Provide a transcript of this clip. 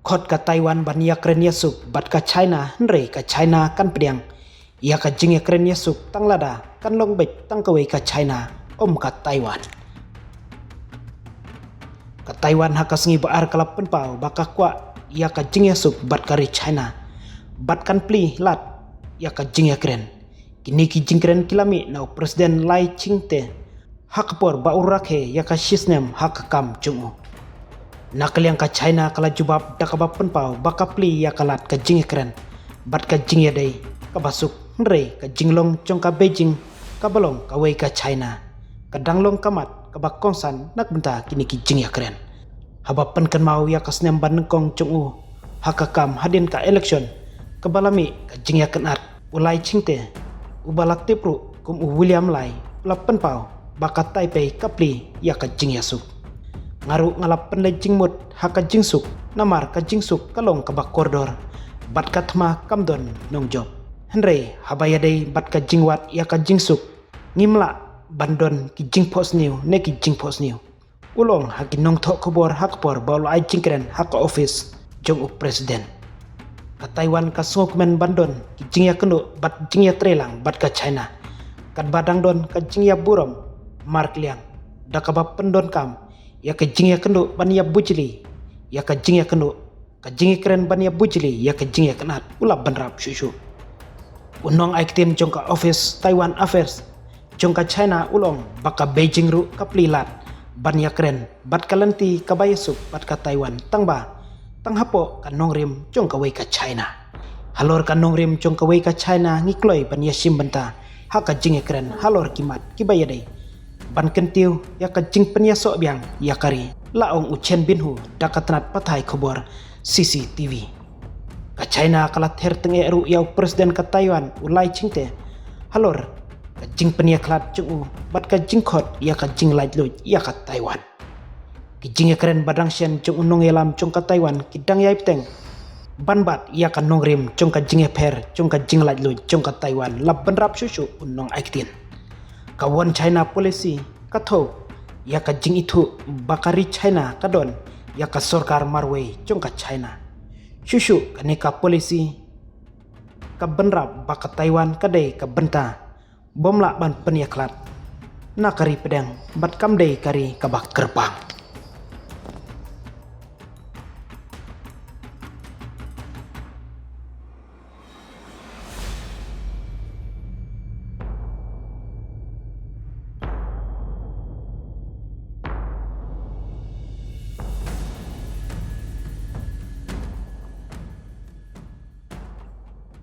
Khot ka Taiwan ban ya kren yasuk bat ka China nrei ka China kan pediang ya ka jing ya kren yasuk tang lada kan long bet tang kawei ka China ka Taiwan. Ka Taiwan hakas ngi baar kalap penpau baka kwa ya ka jing yasuk bat kari China bat kan pli lat ya ka jing ya kren kini ki jing kren kilami na presiden Lai Ching-te hakpor ba urakhe ya ka shisnem hakakam chungu. Nakaliang ka China kala jubab dakabab penpau baka pli ya kalat ka jing kren bat ka jing ya day ka basuk nrei ka jinglong chong ka Beijing ka balong ka wei ka China ka danglong kamat ka bakongsan nak benta kini ki jing ya kren habapan kan mau ya ka snem ban kong chungu hakakam hadin ka election ka balami ka jing ya kenat ulai Ching-te ubalak tipru kum William Lai lap penpau baka Taipei ka pli ya ka jing ya suk ngaru ngalap penlai jingmut haka jingsuk namar ka jingsuk kalong ka bak koridor bat ka thma kamdon nongjob henrei habaya dei bat ka jingwat ya ka jingsuk ngimla bandon ki jingpos new ne ki jingpos new ulong haki nong thok khobor hakpor bol ai jingkren haka office jong up presiden ka Taiwan ka sokmen bandon ki jingya kenu bat jingya trelang bat ka China kat badang don ka jingya burom mark liang dakabab pendon kam ya ka jing ya kenu ban ya bujli ya ka jing ya kenu ka jing keren ban ya bujli ya ka jing ya kenat ulap ban rap shushu unong aiktin jong ka office Taiwan affairs jong ka China ulong baka Beijing ru ka plilat ban ya keren bat kalanti ka bayasuk bat ka Taiwan tangba tang hapo ka nongrim jong ka wei ka China halor ka nongrim jong ka wei ka China ngikloi ban ya simbenta ha ka jing ya keren halor kimat kibayadai ban kentiu ya ka jing penya sok biang ya kari laong uchen binhu dakatnat patai khobor CCTV ka China kala ther tenge ru ya presiden ka Taiwan ulai Ching-te halor ka jing penya klat chungu bat ka jing khot ya ka jing lait lut ya ka Taiwan ki jing ya keren badang shen chung unong yelam chung ka Taiwan kidang yai teng ban bat ya ka nongrim chung ka jing ya pher chung ka jing lait lut chung ka Taiwan lap ban rap shushu unong aiktin kawan China policy katho ya ka jing itu bakari China kadon ya ka sorkar marwei jong ka China shushu kaneka policy ka benrap baka Taiwan kadai ka benta bomla ban peniaklat nakari pedang bat kamdai kari ka bak kerbang.